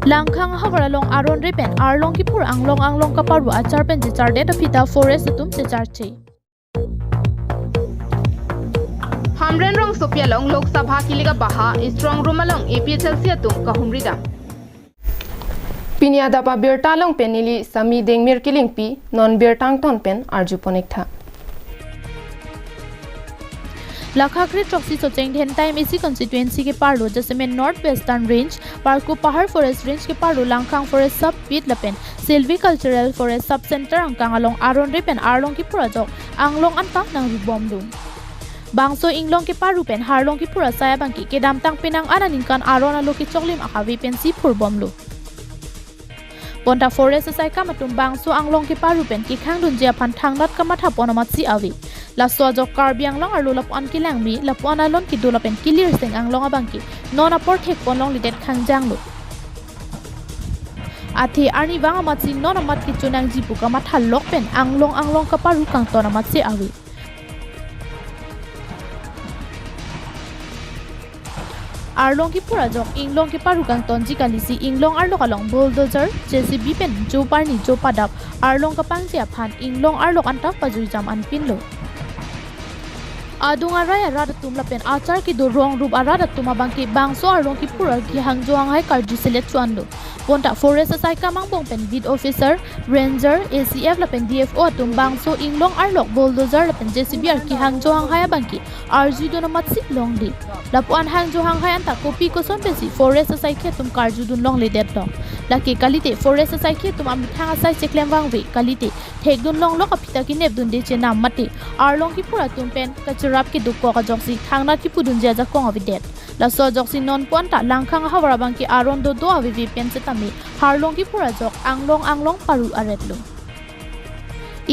Langkhang hawaralong aron repen arlong kipur anglong kaparu achar pen jichar data fita forest tum jichar che. Hamren rong Sophia long Lok Sabha kiliga baha strong room along APHLC atum kahumrida. Pinia dapa birtalong penili sami dengmir kiling pi non birtang ton pen arju ponekta. Lakhakri Troxy Socheng Hen Time इसी constituency के पार्लो जैसे में north western range पार्को पहाड़ forest range के पार्लो लांगखांग फॉरेस्ट सब पीट लपेन Silvi cultural forest sub centre अंकांग अलोंग आरोन रिपेन आरलोंग की पूरा जोक आंगलोंग अंता नंग रुबोम दूं बांगसो इंगलोंग के पार रुपेन हारलोंग की पूरा साया बांकी के दामतांग पेनांग आना निंकान आरोन अलो की चोकलिम अखावी पेन सी फुरबोम लो Ponta forest sai ka matum bangso anglong ki parupen ki khang dun jia phan thangnat ka matha ponamat si awi la so jo karbiang long arlo lap an ki langmi la pon alon ki dulapen kilir seng anglong abangki non apor thek ponlong lidet khangjang lo athi ani wang amat si non amat ki chunang jipu ka matha lokpen anglong ka paru kang tonamat si awi Arlong ki pura jok inglong ki parukang tonji kalisi inglong arlo kalong bulldozer JCB pen jo parni jo padap arlong kapang sia phan inglong arlo anta pajui jam an pinlo adung araya radatum lapen achar ki do rong rup aradatum abangki bangso arlong ki pura ki hangjo hangai karju select chuando ponta forest sai kamang bong pen bid officer ranger ACF lapen DFO atum bangso inglong arlok bulldozer lapen JCB ar ki hangjo hangai abangki arju do na matsi long di lapuan hangjo hangai anta kopi ko son besi forest sai ke tum karju dun long le det long laki kalite forest sai ke tum am thanga sai cheklem wang we kalite thek dun long lok apita ki neb dun de che nam mate arlong ki pura tum pen kachrap ki dukko ka joksi thangna ki pudun ja ja kong avidet la so joksi non ponta langkhang hawara bang ki aron do do avi pen se tami harlong ki pura jok anglong paru aretlo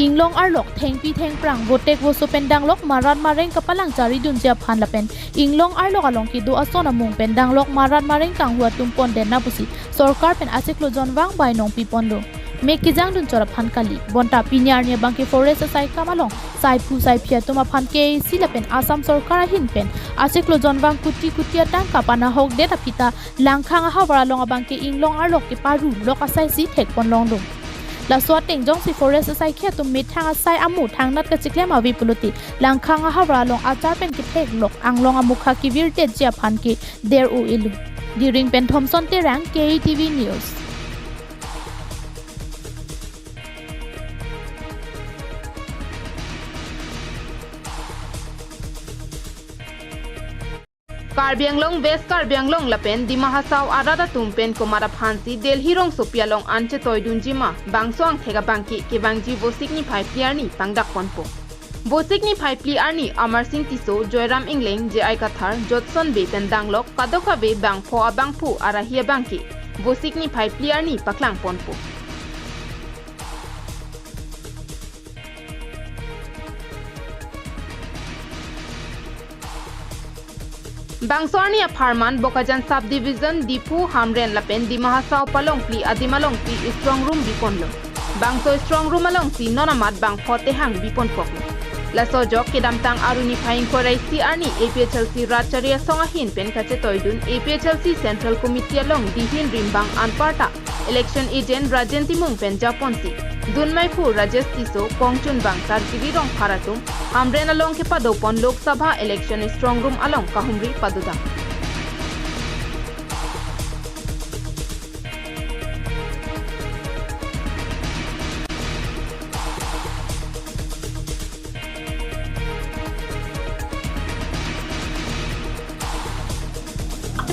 Inglong arlok thengpi theng prang botek wo so pendang lok maran mareng kapalang chari dun jia phan lapen inglong arlok along ki do asona mung pendang lok maran mareng kang hua tumpon den na pusi sarkar pen asiklo jon wang bai nong pi pondo me ki jang dun chora phan kali bonta pinyar ne bangki forest sai kamalong sai phu sai phia tuma phan ke si lapen asam sarkar hin pen asiklo jon wang kutia tang kapana hok de ta pita langkhang hawara long abangki inglong arlok ki paru lok asai si thek pon long dong la swat teng jong si forest sai khe tum mit thang sai amu thang nat ka chiklem awi puluti langkhang hawra long achar pen ki thek lok anglong amukha ki virte jia phan ki der u ilu during pen thomson te rang KTV news Karbianglong West Karbianglong lapen di mahasau arada tumpen komara phansi Delhi rong Sophia long anche toidunjima bangsong thega bangki ke bangji bosikni phai pliarni pangdak ponpo bosikni phai pliarni Amar Singh Tiso Joyram Ingleng je Aikathar Jotson be pendanglok kadoka be bangpho abangphu arahia bangki bosikni phai pliarni paklang ponpo Bangsorni apartment Bokajan subdivision Dipu Hamren lapen di mahasau palong pli adimalong pli strong room biponlo Bangso strong room along si nonamat bang phote hang bipon poklo la sojok kedamtang aruni phaing korai si arni APHLC racharia songa hin pen kache toidun APHLC central committee along dihin rimbang anparta election agent Rajenti Mung pen Japonsi Dunmai Phu Rajesh Tiso Pongchun Bang Sarkivi Rong Pharatum Hamren along ke padopon Lok Sabha election strong room along Kahumri Paduda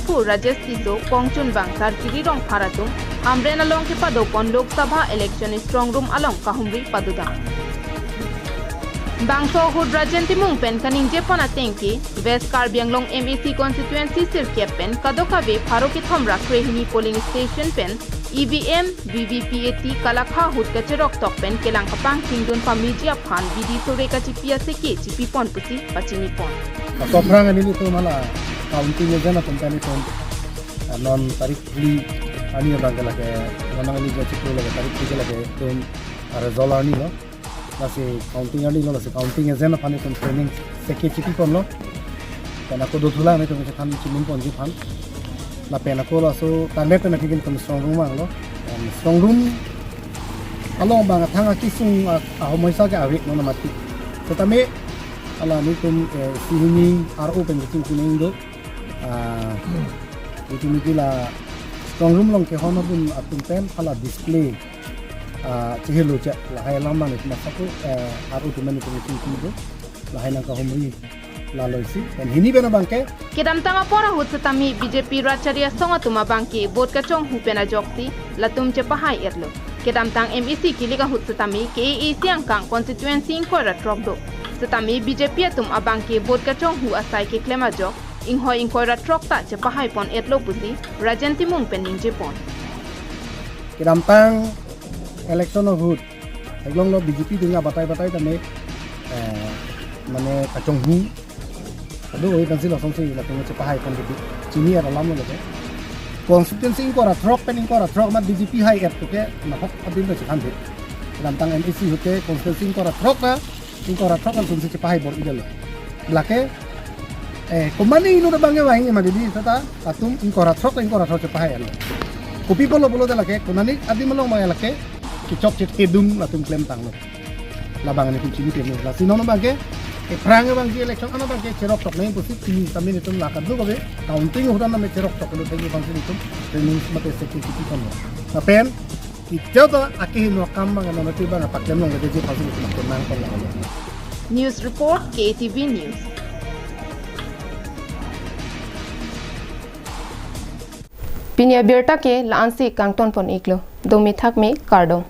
Phu Rajesh Tiso Pongchun Bang Sarkivi Rong Pharatum Hamren along ke padopon Lok Sabha election strong room along Kahumri Paduda Bangso Hud Rajenti Mung pen kaning Jepona Tenki West Karbianglong MEC constituency sirkep pen kadoka ve Pharoki Thomra Krehini polling station pen EVM VVPAT Kalakha Hud Kacherok tok pen kelang kapang kingdon pamiji aphan Vidi Sore Kachipia Seke Chipi Pon Pusi Pachini Pon Koprang ini tu malah counting aja na company pon non tarik beli ani abang lagi mana ini jadi tu lagi tarik tiga lagi tu result ani lo nasi counting ani lo nasi counting aja na pani pon training seke chipi pon lo karena aku dua tulah ni tu macam kan cimin pon jipan la pena ko la so tanet na kigin kom strong room ang lo strong room along bang thanga kisung a homoisa ke awik no mati so tame ala ni tum sini aro pen kisung kuning do itu mikila strong room long ke hono bun atun pen ala display chihelo cha la hay lama ni masaku aro tu mani tum kisung do la hay nang ka homri la loisi dan hini bena bangke Kedam tanga pora hut setami BJP Racharia songa tuma bangki bot ka chong hupena joksi latum che pahai erlo. Kedam tang MEC kiliga hut setami KE siang kang constituency ko ra trok do. Setami BJP tum abangki bot ka chong hu asai ke klema jok inghoi inko ra trok ta che pahai pon etlo pusi Rajanti mung pening jepon. Kedam tang election of hut eglong lo BJP dinga batai tame mane kachong hu aduh dan sila songsi la tunggu cepai kon di sini ada lama lagi constituency ko ra trok pen ko ra trok ma BJP hai app ke na hok adin da chikan de dan tang MEC hote constituency ko ra trok na ko ra trok kan sungsi cepai bor idel blake komani ino da bange wahi ma di tata atum ko ra trok cepai alo kopi bolo da lake konani adi malong ma lake ki chok chit kedum atum klem tang lo labangan ni sini pe la sino no bange perang bang di election ano bang cerok tok main posisi ini kami itu lakukan dulu babe counting udah namanya cerok tok dulu tadi bang itu training semata security kan tapi itu tuh akhirnya no kambang ano nanti bang apa kalian nggak jadi pasti itu makin nangkol lah News report KTV News. Pinya Berta ke Lansi Kangton pon iklo domi thak me kardom